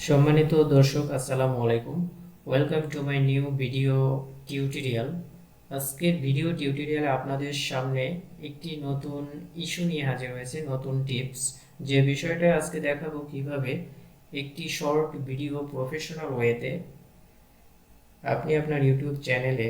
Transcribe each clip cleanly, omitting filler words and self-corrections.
সম্মানিত দর্শক আসসালামু আলাইকুম। Welcome to my new video tutorial. আজকের ভিডিও টিউটোরিয়ালে আপনাদের সামনে একটি নতুন ইস্যু নিয়ে হাজির হয়েছে, নতুন টিপস। যে বিষয়টা আজকে দেখাবো কিভাবে একটি শর্ট ভিডিও প্রফেশনাল ওয়েতে আপনি আপনার ইউটিউব চ্যানেলে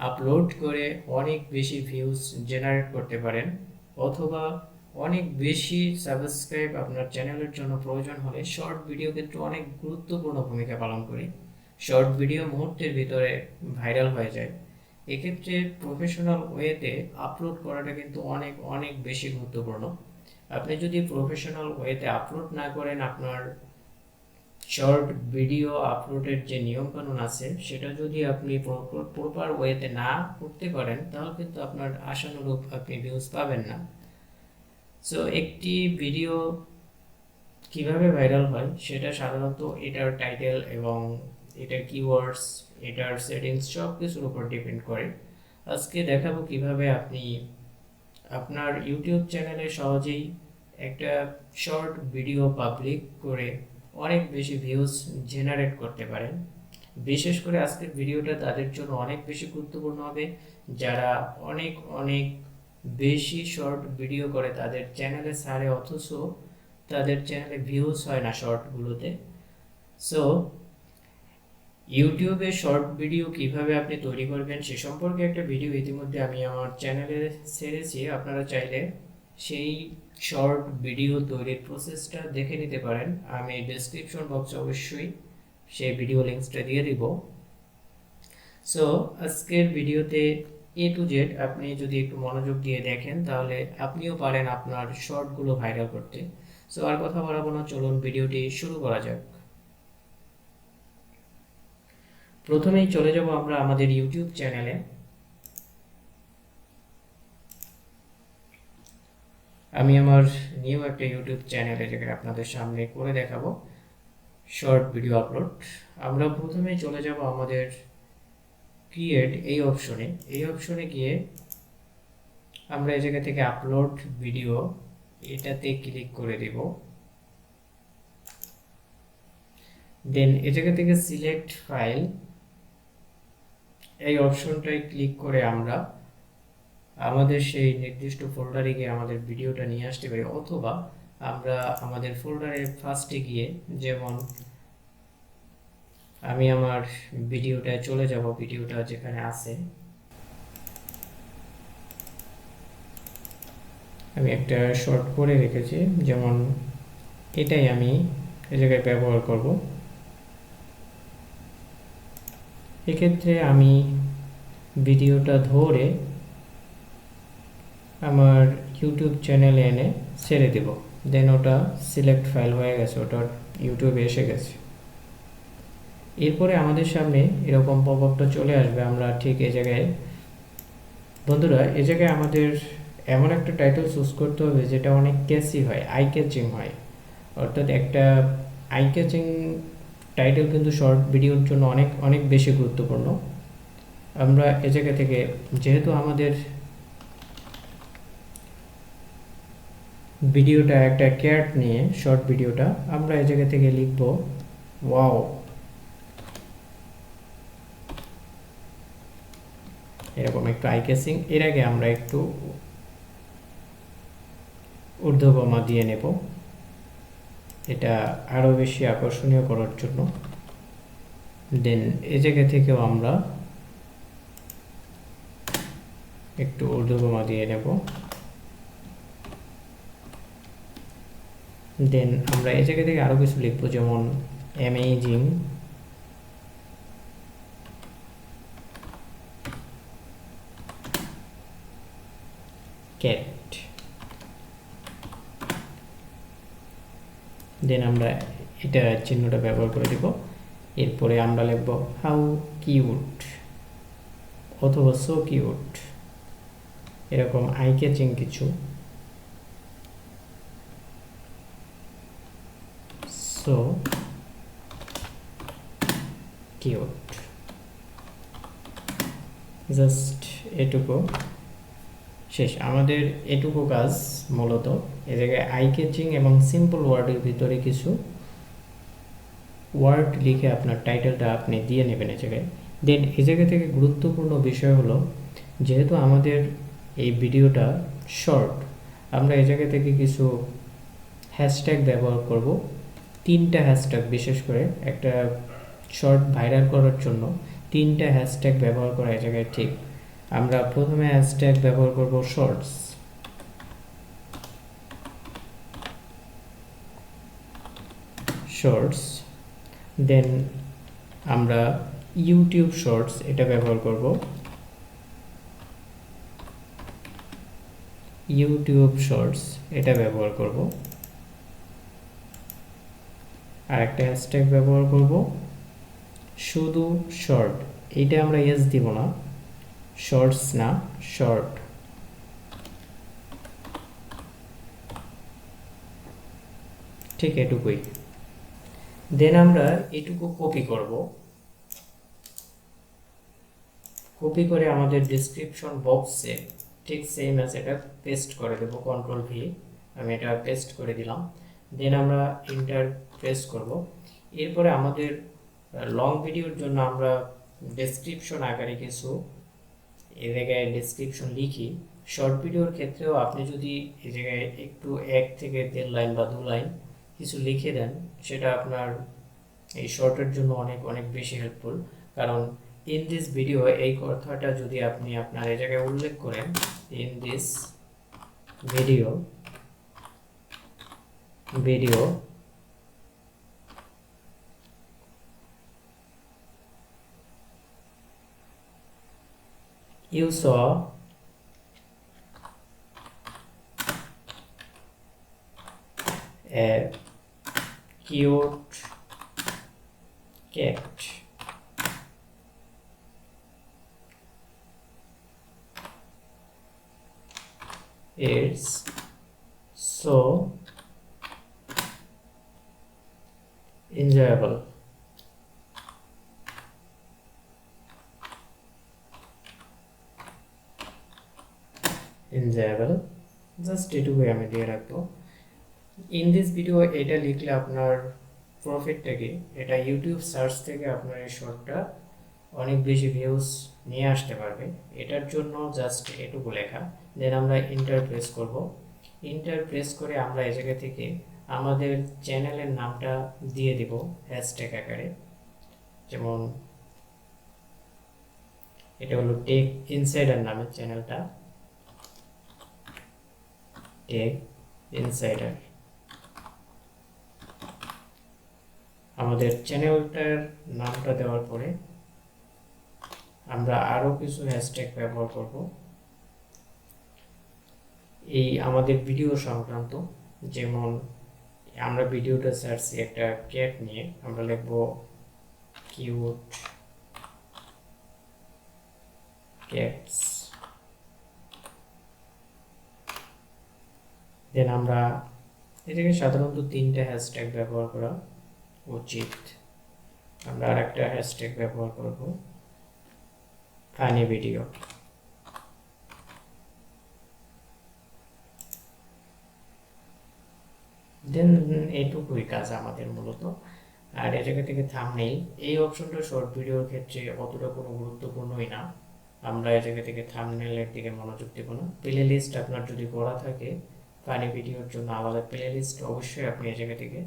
আপলোড করে অনেক বেশি ভিউজ জেনারেট করতে পারেন, অথবা অনেক বেশি সাবস্ক্রাইব আপনার চ্যানেলের জন্য প্রয়োজন হলে শর্ট ভিডিও কিন্তু অনেক গুরুত্বপূর্ণ ভূমিকা পালন করে। শর্ট ভিডিও মুহূর্তের ভিতরে ভাইরাল হয়ে যায়। এক্ষেত্রে প্রফেশনাল ওয়েতে আপলোড করাটা কিন্তু অনেক অনেক বেশি গুরুত্বপূর্ণ। আপনি যদি প্রফেশনাল ওয়েতে আপলোড না করেন, আপনার শর্ট ভিডিও আপলোডের যে নিয়মকানুন আছে সেটা যদি আপনি প্রপার ওয়েতে না করতে পারেন, তাহলে কিন্তু আপনার আশানুরূপ আপনি ভিউজ পাবেন না। সো একটি ভিডিও কিভাবে ভাইরাল হয় সেটা সাধারণত এটার টাইটেল এবং এটার কিওয়ার্ডস, এটার সেটিংস সব কিছুর উপর ডিপেন্ড করে। আজকে দেখাবো কিভাবে আপনি আপনার ইউটিউব চ্যানেলে সহজেই একটা শর্ট ভিডিও পাবলিক করে অনেক বেশি ভিউজ জেনারেট করতে পারেন। বিশেষ করে আজকের ভিডিওটা তাদের জন্য অনেক বেশি গুরুত্বপূর্ণ হবে যারা অনেক অনেক বেশি শর্ট ভিডিও করে তাদের চ্যানেলে ছাড়ে, অথচ তাদের চ্যানেলে ভিউজ হয় না শর্টগুলোতে। সো ইউটিউবে শর্ট ভিডিও কিভাবে আপনি তৈরি করবেন সে সম্পর্কে একটা ভিডিও ইতিমধ্যে আমি আমার চ্যানেলে ছেড়েছি। আপনারা চাইলে সেই শর্ট ভিডিও তৈরির প্রসেসটা দেখে নিতে পারেন। আমি ডেসক্রিপশন বক্সে অবশ্যই সেই ভিডিও লিঙ্কসটা দিয়ে দিব। সো আজকের ভিডিওতে এ টু জেড আপনি যদি একটু মনোযোগ দিয়ে দেখেন, তাহলে আপনিও পারেন আপনার শর্টগুলো ভাইরাল করতে। সো আর কথা বাড়াবো না, চলুন ভিডিওটি শুরু করা যাক। প্রথমেই চলে যাব আমরা আমাদের ইউটিউব চ্যানেলে। আমি আমার নিউ একটা ইউটিউব চ্যানেলে যেখানে আপনাদের সামনে করে দেখাবো শর্ট ভিডিও আপলোড। আমরা প্রথমেই চলে যাব আমাদের ক্রিয়েট এই অপশনে গিয়ে আমরা এই জায়গা থেকে আপলোড ভিডিও এটাতে ক্লিক করে দেব। দেন এই জায়গা থেকে সিলেক্ট ফাইল এই অপশনটায় ক্লিক করে আমরা আমাদের সেই নির্দিষ্ট ফোল্ডারে গিয়ে আমাদের ভিডিওটা নিয়ে আসতে পারি, অথবা আমরা আমাদের ফোল্ডারে ফার্স্টে গিয়ে, যেমন আমি আমার ভিডিওটায় চলে যাব, ভিডিওটা যেখানে আছে আমি একটা শর্ট করে রেখেছি, যেমন এটাই আমি এই জায়গায় ব্যবহার করব। এক্ষেত্রে আমি ভিডিওটা ধরে আমার ইউটিউব চ্যানেলে এনে ছেড়ে দেব। দেন ওটা সিলেক্ট ফাইল হয়ে গেছে, ওটা ইউটিউবে এসে গেছে। এরপরে আমাদের সামনে এরকম পপআপটা চলে আসবে। আমরা ঠিক এই জায়গায়, বন্ধুরা, এই জায়গায় আমাদের এমন একটা টাইটেল চুজ করতে হবে যেটা অনেক ক্যাচি হয়, আই ক্যাচিং হয়। অর্থাৎ একটা আই ক্যাচিং টাইটেল কিন্তু শর্ট ভিডিওর জন্য অনেক অনেক বেশি গুরুত্বপূর্ণ। আমরা এ জায়গা থেকে, যেহেতু আমাদের ভিডিওটা একটা ক্যাট নিয়ে শর্ট ভিডিওটা, আমরা এই জায়গা থেকে লিখব ওয়াও। এরকম একটু আই ক্যাচিং। এর আগে আমরা একটু ঊর্ধ্বকমা দিয়ে নেব, এটা আরও বেশি আকর্ষণীয় করার জন্য। দেন এই জায়গা থেকেও আমরা একটু ঊর্ধ্বকমা দিয়ে নেব। দেন আমরা এই জায়গা থেকে আরও কিছু লিখব, যেমন অ্যামেজিং ক্যাট। দেন আমরা এটা চিহ্নটা ব্যবহার করে দেব। এরপরে আমরা লিখব হাউ কিউট অথবা সো কিউট, এরকম আই ক্যাচিং কিছু। সো কিউট, জাস্ট এটুকু শেষ। আমাদের এটুকু কাজ মূলত। এ জায়গায় আই ক্যাচিং এবং সিম্পল ওয়ার্ডের ভিতরে কিছু ওয়ার্ড লিখে আপনার টাইটেলটা আপনি দিয়ে নেবেন এই জায়গায়। দেন এই জায়গা থেকে গুরুত্বপূর্ণ বিষয় হলো, যেহেতু আমাদের এই ভিডিওটা শর্ট, আমরা এই জায়গা থেকে কিছু হ্যাশট্যাগ ব্যবহার করব। 3টা হ্যাশট্যাগ, বিশেষ করে একটা শর্ট ভাইরাল করার জন্য 3টা হ্যাশট্যাগ ব্যবহার করা এই জায়গায় ঠিক। আমরা প্রথমে হ্যাশট্যাগ ব্যবহার করব শর্টস, শর্টস। দেন আমরা ইউটিউব শর্টস এটা ব্যবহার করব, ইউটিউব শর্টস এটা ব্যবহার করব। আর একটা হ্যাশট্যাগ ব্যবহার করব শুধু শর্ট, এইটা আমরা এস দিব না, শর্টস না, শর্ট। ঠিক এটুকুই। দেন আমরা এটুকু কপি করব, কপি করে আমাদের ডেসক্রিপশন বক্সে ঠিক সেম অ্যাজ এটা পেস্ট করে দেব, কন্ট্রোল ভি। আমি এটা পেস্ট করে দিলাম। দেন আমরা এন্টার প্রেস করব। এরপরে আমাদের লং ভিডিওর জন্য আমরা ডেসক্রিপশন আকারে কিছু এই জায়গায় ডেসক্রিপশন লিখি। শর্ট ভিডিওর ক্ষেত্রেও আপনি যদি এই জায়গায় একটু 1 থেকে 1.5 লাইন বা 2 লাইন কিছু লিখে দেন, সেটা আপনার এই শর্টের জন্য অনেক অনেক বেশি হেল্পফুল। কারণ ইন দিস ভিডিও এই কথাটা যদি আপনি আপনার এই জায়গায় উল্লেখ করেন, in this video, video you saw a cute cat, it's so enjoyable, enjoyable, just এটুকুই আমি দিয়ে রাখবো। ইন দিস ভিডিও এটা লিখলে আপনার প্রফিটটা কি, এটা ইউটিউব সার্চ থেকে আপনার এই শর্টটা অনেক বেশি ভিউজ নিয়ে আসতে পারবে। এটার জন্য জাস্ট এটুকু লেখা। দেন আমরা ইন্টার প্রেস করব। ইন্টার প্রেস করে আমরা এই জায়গা থেকে আমাদের চ্যানেলের নামটা দিয়ে দিব হ্যাশট্যাগ আকারে। যেমন এটা হলো টেক ইনসাইডার নামের চ্যানেলটা, টেক ইনসাইডার। আমাদের চ্যানেলটার নামটা দেওয়ার পরে আমরা আরও কিছু হ্যাশট্যাগ ব্যবহার করব এই আমাদের ভিডিও সংক্রান্ত। যেমন আমরা ভিডিওটা সার্চি একটা ক্যাট নিয়ে, আমরা লিখব কিউট ক্যাটস। দেন আমরা এটাকে সাধারণত 3টা হ্যাশট্যাগ ব্যবহার করা উচিত। আমরা আর একটা হ্যাশট্যাগ ব্যবহার করব ফানি ভিডিও। দেন এইটুকুই কাজ আমাদের মূলত। আর এই জায়গা থেকে থাম্বনেইল, এই অপশনটা শর্ট ভিডিওর ক্ষেত্রে অতটা কোনো গুরুত্বপূর্ণই না। আমরা এই জায়গা থেকে থাম্বনেইলের দিকে মনোযোগ দেব না। প্লে লিস্ট আপনার যদি করা থাকে ফানি ভিডিওর জন্য আলাদা প্লে লিস্ট, অবশ্যই আপনি এই জায়গা থেকে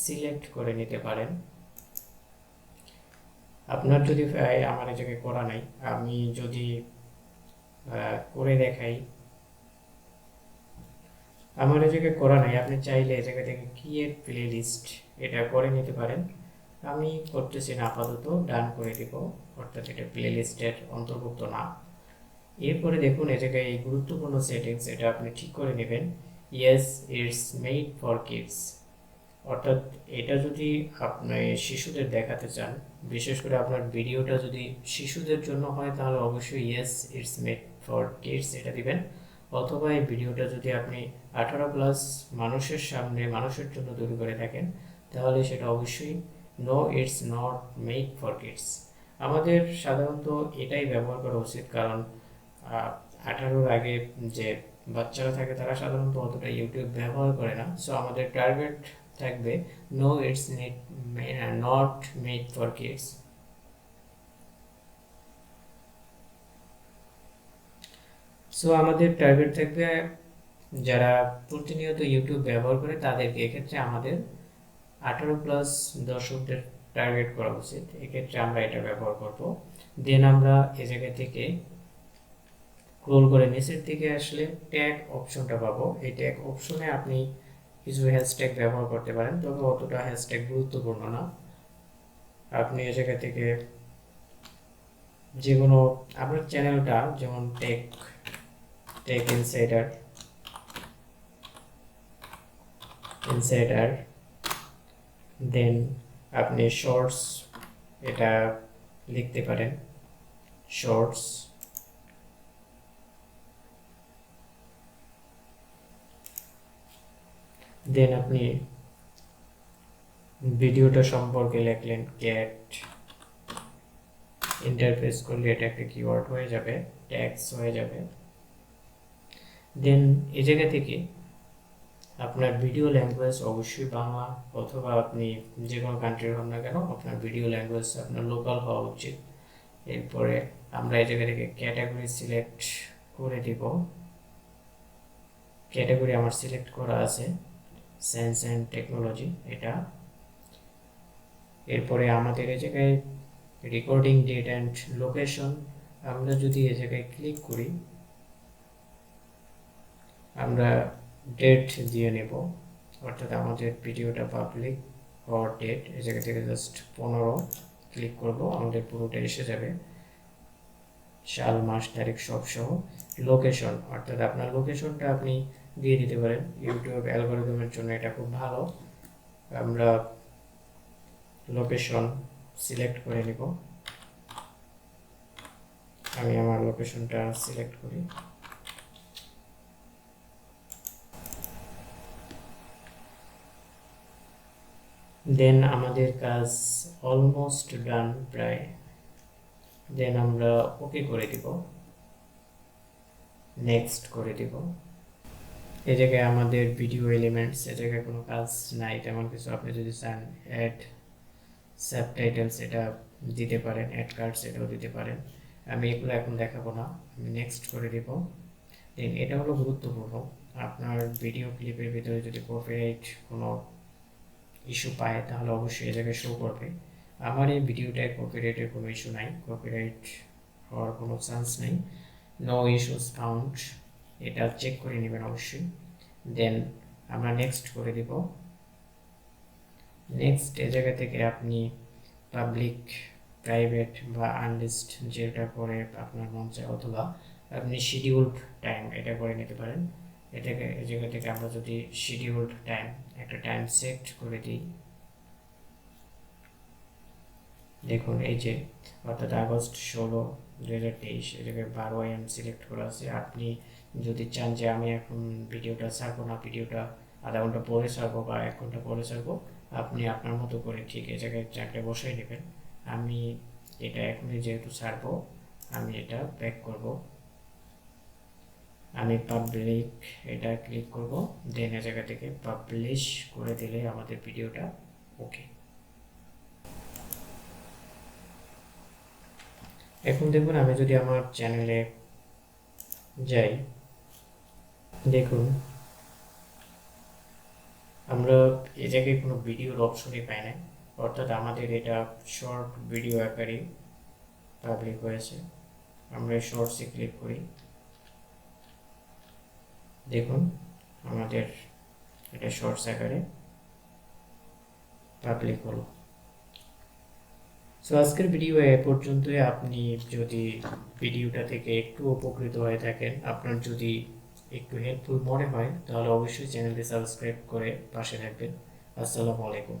সিলেক্ট করে নিতে পারেন। আপনার যদি আমার এই জায়গায় করা নাই, আমি যদি করে দেখাই, আমার এই জায়গায় করা নাই, আপনি চাইলে এই জায়গা থেকে ক্রিয়েট প্লে লিস্ট এটা করে নিতে পারেন। আমি করতেছি না আপাতত, ডান করে দিব, অর্থাৎ এটা প্লে লিস্টের অন্তর্ভুক্ত না। এরপরে দেখুন এই জায়গায় এই গুরুত্বপূর্ণ সেটিংস, এটা আপনি ঠিক করে নেবেন। Yes, it's made for kids, অর্থাৎ এটা যদি আপনি শিশুদের দেখাতে চান, বিশেষ করে আপনার ভিডিওটা যদি শিশুদের জন্য হয়, তাহলে অবশ্যই yes it's made for kids এটা দিবেন। অথবা এই ভিডিওটা যদি আপনি 18+ মানুষের সামনে মানুষের জন্য তৈরি করে থাকেন, তাহলে সেটা অবশ্যই no it's not made for kids. আমাদের সাধারণত এটাই ব্যবহার করা উচিত, কারণ 18-র আগে যে বাচ্চারা থাকে তারা সাধারণত অতটা ইউটিউব ব্যবহার করে না। সো আমাদের টার্গেট থাকবে no it's not made for kids. So আমাদের টার্গেট থাকবে যারা প্রতিনিয়ত ইউটিউব ব্যবহার করে তাদেরকে, এক্ষেত্রে আমাদের 18+ দর্শকদের টার্গেট করা উচিত, এক্ষেত্রে আমরা এটা ব্যবহার করব। দেন আমরা এই জায়গা থেকে স্ক্রল করে নিচের দিকে আসলে ট্যাগ অপশনটা পাবো। এই ট্যাগ অপশনে আপনি কিছু হ্যাশট্যাগ ব্যবহার করতে পারেন, তবে অতটা হ্যাশট্যাগ গুরুত্বপূর্ণ না। আপনি এই জায়গা থেকে যে কোনো আপনার চ্যানেলটা যেমন টেক টেক ইনসাইডার, দেন আপনি শর্টস এটা লিখতে পারেন, শর্টস। দেন আপনি ভিডিওটা সম্পর্কে লিখলেন ক্যাট, ইন্টারফেস করলে এটা একটা কিওয়ার্ড হয়ে যাবে, ট্যাগস হয়ে যাবে। দেন এই জায়গা থেকে আপনার ভিডিও ল্যাঙ্গুয়েজ অবশ্যই বাংলা, অথবা আপনি যে কোনো কান্ট্রির হন না কেন আপনার ভিডিও ল্যাঙ্গুয়েজ আপনার লোকাল হওয়া উচিত। এরপরে আমরা এই জায়গা থেকে ক্যাটাগরি সিলেক্ট করে দিব, ক্যাটাগরি আমার সিলেক্ট করা আছে সায়েন্স অ্যান্ড টেকনোলজি এটা। এরপরে আমাদের এই জায়গায় রেকর্ডিং ডেট অ্যান্ড লোকেশন, আমরা যদি এই জায়গায় ক্লিক করি আমরা ডেট দিয়ে নেব, অর্থাৎ আমাদের ভিডিওটা পাবলিক হওয়ার ডেট, এই জায়গা থেকে জাস্ট 15 ক্লিক করব, আমাদের পুরোটা এসে যাবে সাল মাস তারিখ সব সহ। লোকেশন, অর্থাৎ আপনার লোকেশনটা আপনি দিয়ে দিতে পারেন, ইউটিউব অ্যালগরিদমের জন্য এটা খুব ভালো। আমরা লোকেশন সিলেক্ট করে নিব, আমি আমার লোকেশনটা সিলেক্ট করি। দেন আমাদের কাজ অলমোস্ট ডান প্রায়। দেন আমরা ওকে করে দিব, নেক্সট করে দিব। এই জায়গায় আমাদের ভিডিও এলিমেন্টস, এই জায়গায় কোনো কাজ নাই তেমন কিছু। আপনি যদি চান অ্যাড সাবটাইটেলস এটা দিতে পারেন, অ্যাড কার্ডস এটাও দিতে পারেন, আমি এগুলো এখন দেখাবো না, আমি নেক্সট করে দিব। দেন এটা হলো গুরুত্বপূর্ণ, আপনার ভিডিও ক্লিপের ভিতরে যদি কপিরাইট কোনো ইস্যু পায় তাহলে অবশ্যই এই জায়গায় শো করবে। আমার এই ভিডিওটায় কপিরাইটের কোনো ইস্যু নাই, কপিরাইট হওয়ার কোনো চান্স নেই, নো ইস্যুস ফাউন্ড, এটা চেক করে নেবেন অবশ্যই। দেন আমরা নেক্সট করে দিব। নেক্সট এই জায়গা থেকে আপনি পাবলিক, প্রাইভেট বা আনলিস্ট যেটা করে আপনার মন চায়, অথবা আপনি শিডিউলড টাইম এটা করে নিতে পারেন। এটাকে এই জায়গা থেকে আমরা যদি শিডিউলড টাইম একটা টাইম সেট করে দিই, দেখুন এই যে অর্থাৎ আগস্ট 16, 2023, এই জায়গায় 12 AM সিলেক্ট করা আছে। আপনি যদি চান যে আমি এখন ভিডিওটা ছাড়বো না, ভিডিওটা আধা ঘন্টা পরে ছাড়বো বা 1 ঘন্টা পরে ছাড়বো, আপনি আপনার মতো করে ঠিক এই জায়গায় চারটে বসাই নেবেন। আমি এটা এখনই যেহেতু ছাড়বো আমি এটা ব্যাক করব, আমি পাবলিক এটা ক্লিক করব, দেন এই জায়গা থেকে পাবলিশ করে দিলে আমাদের ভিডিওটা ওকে। এখন দেখুন আমি যদি আমার চ্যানেলে যাই, দেখুন আমরা এই জায়গায় কোনো ভিডিওর অপশনই পাই না, অর্থাৎ আমাদের এটা শর্ট ভিডিও আকারে পাবলিক হয়েছে। আমরা শর্টসে ক্লিক করি, দেখুন আমাদের এটা শর্টস আকারে পাবলিক হলো। সো আজকের ভিডিও এ পর্যন্তই। আপনি যদি ভিডিওটা থেকে একটু উপকৃত হয়ে থাকেন, আপনার যদি একটু হেল্পফুল মনে হয়, তাহলে অবশ্যই চ্যানেলটি সাবস্ক্রাইব করে পাশে থাকবেন। আসসালামু আলাইকুম।